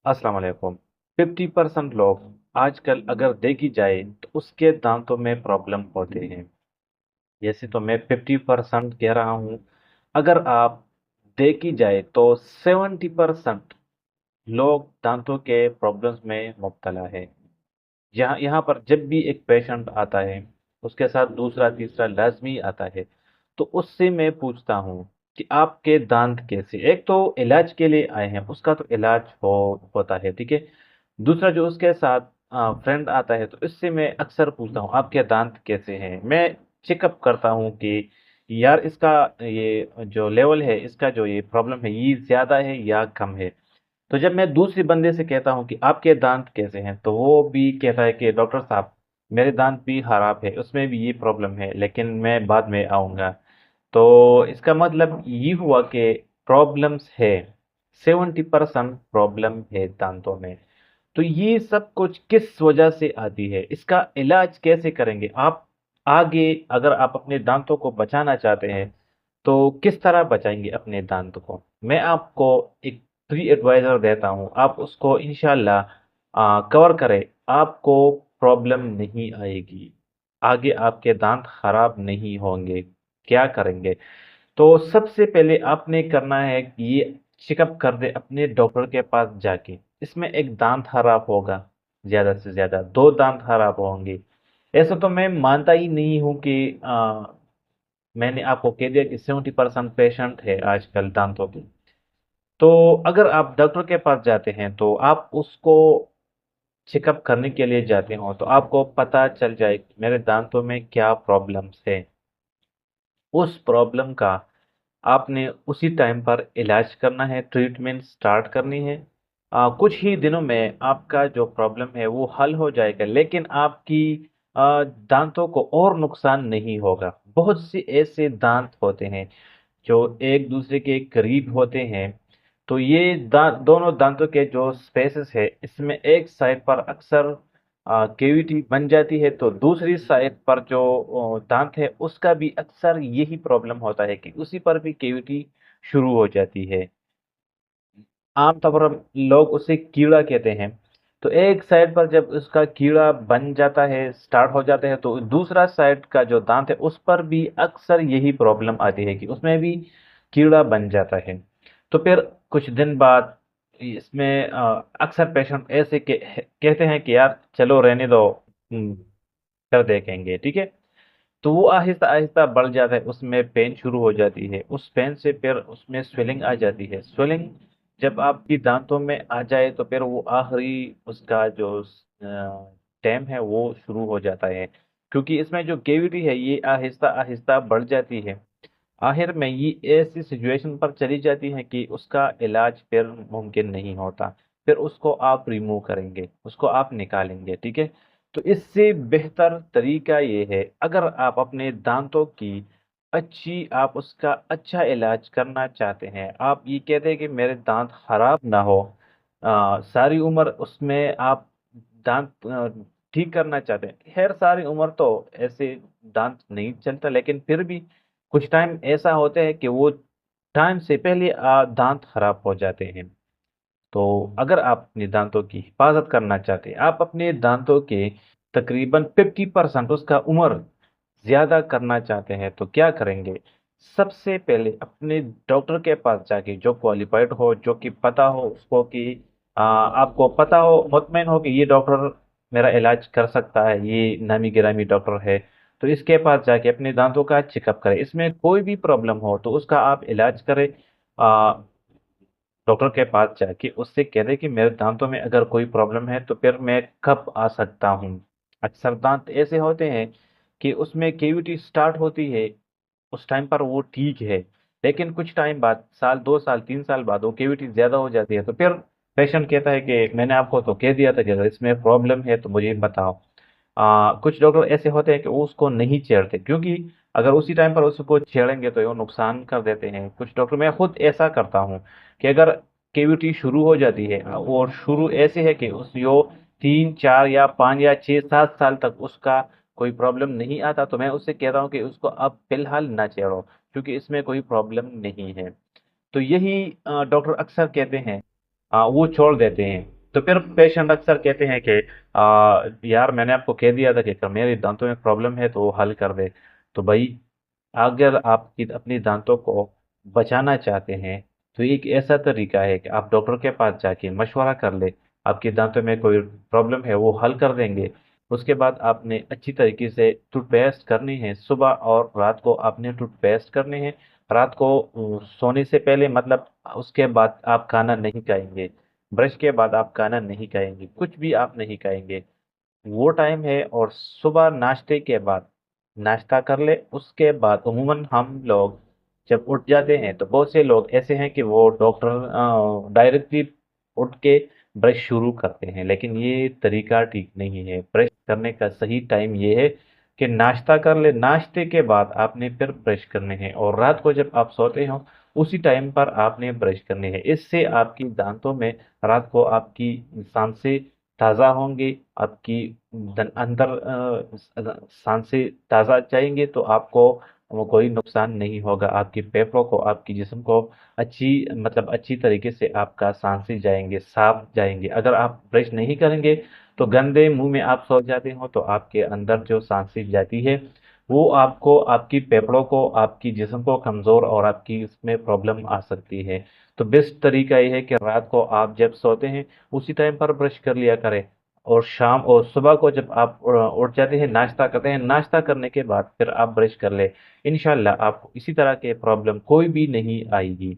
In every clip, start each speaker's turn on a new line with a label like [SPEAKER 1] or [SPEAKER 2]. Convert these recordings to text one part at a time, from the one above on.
[SPEAKER 1] अस्सलाम वालेकुम। 50% लोग आजकल अगर देखी जाए तो उसके दांतों में प्रॉब्लम होते हैं। जैसे तो मैं 50% कह रहा हूँ। अगर आप देखी जाए तो 70% लोग दांतों के प्रॉब्लम्स में मुब्तला है। यहाँ यहाँ पर जब भी एक पेशेंट आता है, उसके साथ दूसरा तीसरा लाजमी आता है, तो उससे मैं पूछता हूँ कि आपके दांत कैसे। एक तो इलाज के लिए आए हैं, उसका तो इलाज होता है, ठीक है। दूसरा जो उसके साथ फ्रेंड आता है, तो इससे मैं अक्सर पूछता हूँ आपके दांत कैसे हैं। मैं चेकअप करता हूँ कि यार इसका ये जो लेवल है, इसका जो ये प्रॉब्लम है, ये ज़्यादा है या कम है। तो जब मैं दूसरे बंदे से कहता हूँ कि आपके दांत कैसे हैं, तो वो भी कहता है कि डॉक्टर साहब मेरे दांत भी खराब है, उसमें भी ये प्रॉब्लम है, लेकिन मैं बाद में आऊँगा। तो इसका मतलब ये हुआ कि प्रॉब्लम्स है, 70% प्रॉब्लम है दांतों में। तो ये सब कुछ किस वजह से आती है, इसका इलाज कैसे करेंगे आप आगे? अगर आप अपने दांतों को बचाना चाहते हैं, तो किस तरह बचाएंगे अपने दांत को? मैं आपको एक फ्री एडवाइजर देता हूँ, आप उसको इंशाल्लाह कवर करें, आपको प्रॉब्लम नहीं आएगी। आगे आपके दांत खराब नहीं होंगे। क्या करेंगे? तो सबसे पहले आपने करना है कि ये चेकअप कर दे अपने डॉक्टर के पास जाके। इसमें एक दांत खराब होगा, ज्यादा से ज्यादा दो दांत खराब होंगे। ऐसा तो मैं मानता ही नहीं हूँ कि मैंने आपको कह दिया कि 70% पेशेंट है आजकल दांतों के। तो अगर आप डॉक्टर के पास जाते हैं, तो आप उसको चेकअप करने के लिए जाते हो, तो आपको पता चल जाए कि मेरे दांतों में क्या प्रॉब्लम्स है। उस प्रॉब्लम का आपने उसी टाइम पर इलाज करना है, ट्रीटमेंट स्टार्ट करनी है। कुछ ही दिनों में आपका जो प्रॉब्लम है वो हल हो जाएगा, लेकिन आपकी दांतों को और नुकसान नहीं होगा। बहुत से ऐसे दांत होते हैं जो एक दूसरे के करीब होते हैं। तो ये दोनों दांतों के जो स्पेसेस है, इसमें एक साइड पर अक्सर केविटी बन जाती है, तो दूसरी साइड पर जो दांत है उसका भी अक्सर यही प्रॉब्लम होता है कि उसी पर भी केविटी शुरू हो जाती है। आमतौर पर हम लोग उसे कीड़ा कहते हैं। तो एक साइड पर जब उसका कीड़ा बन जाता है, स्टार्ट हो जाता है, तो दूसरा साइड का जो दांत है उस पर भी अक्सर यही प्रॉब्लम आती है कि उसमें भी कीड़ा बन जाता है। तो फिर कुछ दिन बाद इसमें अक्सर पेशेंट ऐसे कहते हैं कि यार चलो रहने दो, कर देखेंगे, ठीक है। तो वो आहिस्ता आहिस्ता बढ़ जाता है, उसमें पेन शुरू हो जाती है, उस पेन से फिर उसमें स्वेलिंग आ जाती है। स्वेलिंग जब आपकी दांतों में आ जाए, तो फिर वो आखिरी उसका जो टाइम है वो शुरू हो जाता है, क्योंकि इसमें जो केविटी है ये आहिस्ता आहिस्ता बढ़ जाती है। आखिर में ये ऐसी सिचुएशन पर चली जाती है कि उसका इलाज फिर मुमकिन नहीं होता। फिर उसको आप रिमूव करेंगे, उसको आप निकालेंगे, ठीक है। तो इससे बेहतर तरीका ये है, अगर आप अपने दांतों की आप उसका अच्छा इलाज करना चाहते हैं, आप ये कहते हैं कि मेरे दांत खराब ना हो, सारी उम्र उसमें आप दांत ठीक करना चाहते हैं। खैर सारी उम्र तो ऐसे दांत नहीं चलता, लेकिन फिर भी कुछ टाइम ऐसा होता है कि वो टाइम से पहले दांत खराब हो जाते हैं। तो अगर आप अपने दांतों की हिफाजत करना चाहते हैं, आप अपने दांतों के तकरीबन 50% उसका उम्र ज्यादा करना चाहते हैं, तो क्या करेंगे? सबसे पहले अपने डॉक्टर के पास जाके, जो क्वालिफाइड हो, जो कि पता हो उसको कि आपको पता हो, मुतमिन हो कि ये डॉक्टर मेरा इलाज कर सकता है, ये नामी गिरामी डॉक्टर है। तो इसके पास जाके अपने दांतों का चेकअप करें, इसमें कोई भी प्रॉब्लम हो तो उसका आप इलाज करें। आ, डॉक्टर के पास जाके उससे कह दें कि मेरे दांतों में अगर कोई प्रॉब्लम है तो फिर मैं कब आ सकता हूँ। अक्सर दांत ऐसे होते हैं कि उसमें केविटी स्टार्ट होती है, उस टाइम पर वो ठीक है, लेकिन कुछ टाइम बाद, साल 2 साल 3 साल बाद वो केविटी ज्यादा हो जाती है। तो फिर पेशेंट कहता है कि मैंने आपको तो कह दिया था कि अगर इसमें प्रॉब्लम है तो मुझे बताओ। कुछ डॉक्टर ऐसे होते हैं कि वो उसको नहीं छेड़ते, क्योंकि अगर उसी टाइम पर उसको छेड़ेंगे तो वो नुकसान कर देते हैं। कुछ डॉक्टर, मैं खुद ऐसा करता हूँ कि अगर केविटी शुरू हो जाती है और शुरू ऐसे है कि उस यो 3 4 या 5 या 6 7 साल तक उसका कोई प्रॉब्लम नहीं आता, तो मैं उससे कहता हूँ कि उसको अब फिलहाल ना छेड़ो, क्योंकि इसमें कोई प्रॉब्लम नहीं है। तो यही डॉक्टर अक्सर कहते हैं, वो छोड़ देते हैं। तो फिर पेशेंट अक्सर कहते हैं कि यार मैंने आपको कह दिया था कि मेरे दांतों में प्रॉब्लम है तो वो हल कर दे। तो भाई, अगर आप अपनी दांतों को बचाना चाहते हैं तो एक ऐसा तरीका है कि आप डॉक्टर के पास जाके मशवरा कर ले। आपके दांतों में कोई प्रॉब्लम है वो हल कर देंगे। उसके बाद आपने अच्छी तरीके से टूथपेस्ट करनी है, सुबह और रात को आपने टूथपेस्ट करनी है। रात को सोने से पहले, मतलब उसके बाद आप खाना नहीं खाएंगे। ब्रश के बाद आप खाना नहीं खाएंगे, कुछ भी आप नहीं खाएंगे, वो टाइम है। और सुबह नाश्ते के बाद नाश्ता कर ले। उसके बाद अमूमन हम लोग जब उठ जाते हैं तो बहुत से लोग ऐसे हैं कि वो डॉक्टर डायरेक्टली उठ के ब्रश शुरू करते हैं, लेकिन ये तरीका ठीक नहीं है। ब्रश करने का सही टाइम ये है कि नाश्ता कर ले, नाश्ते के बाद आपने फिर ब्रश करने हैं, और रात को जब आप सोते हो उसी टाइम पर आपने ब्रश करने हैं। इससे आपकी दांतों में रात को आपकी सांसें ताज़ा होंगी, आपकी अंदर सांसें ताज़ा जाएंगे तो आपको वो कोई नुकसान नहीं होगा। आपके फेफड़ों को, आपकी जिस्म को अच्छी, मतलब अच्छी तरीके से आपका सांसें जाएंगे, साफ जाएंगे। अगर आप ब्रश नहीं करेंगे तो गंदे मुंह में आप सो जाते हो तो आपके अंदर जो सांसें जाती है वो आपको, आपकी फेफड़ों को, आपकी जिस्म को कमज़ोर और आपकी इसमें प्रॉब्लम आ सकती है। तो बेस्ट तरीका ये है कि रात को आप जब सोते हैं उसी टाइम पर ब्रश कर लिया करें। और शाम और सुबह को जब आप उठ जाते हैं, नाश्ता करते हैं, नाश्ता करने के बाद फिर आप ब्रश कर ले। इंशाल्लाह आपको इसी तरह के प्रॉब्लम कोई भी नहीं आएगी।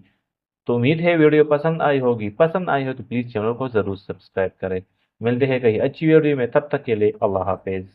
[SPEAKER 1] तो उम्मीद है वीडियो पसंद आई होगी। पसंद आई हो तो प्लीज़ चैनल को ज़रूर सब्सक्राइब करें। मिलते हैं कहीं अच्छी वीडियो में, तब तक के लिए अल्लाह हाफिज़।